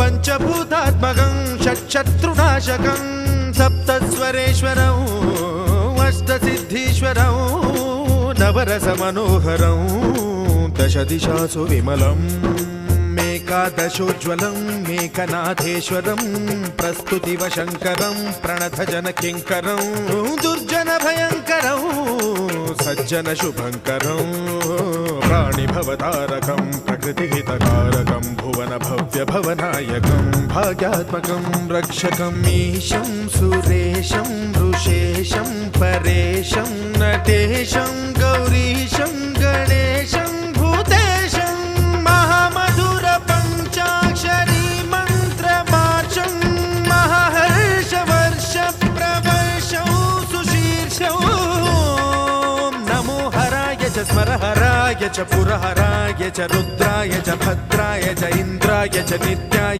पञ्चभूतात्मकं षट्शत्रुनाशकं सप्तस्वरेश्वरं अष्टसिद्धीश्वरं नवरसमनोहरं दशदिशासु विमलम् एकादशोज्ज्वलं मेकनाथेश्वरं प्रस्तुतिवशङ्करं प्रणतजनकिङ्करं दुर्जनभयङ्करं सज्जनशुभङ्करं प्राणिभवतारकं प्रकृतिहितकारकं भुवनभव्यभवनायकं भाग्यात्मकं रक्षकं ईशं सुरेशं ऋषेशं परेशं नटेशं गौरीशं गणेशं भूतेशं महामधुर पञ्चाक्षरी मन्त्रमार्चं महाहर्षवर्षप्रवर्षं सुशीर्षं नमो हराय च स्मरहराय च पुरहराय च रुद्राय च भद्राय च इन्द्राय च नित्याय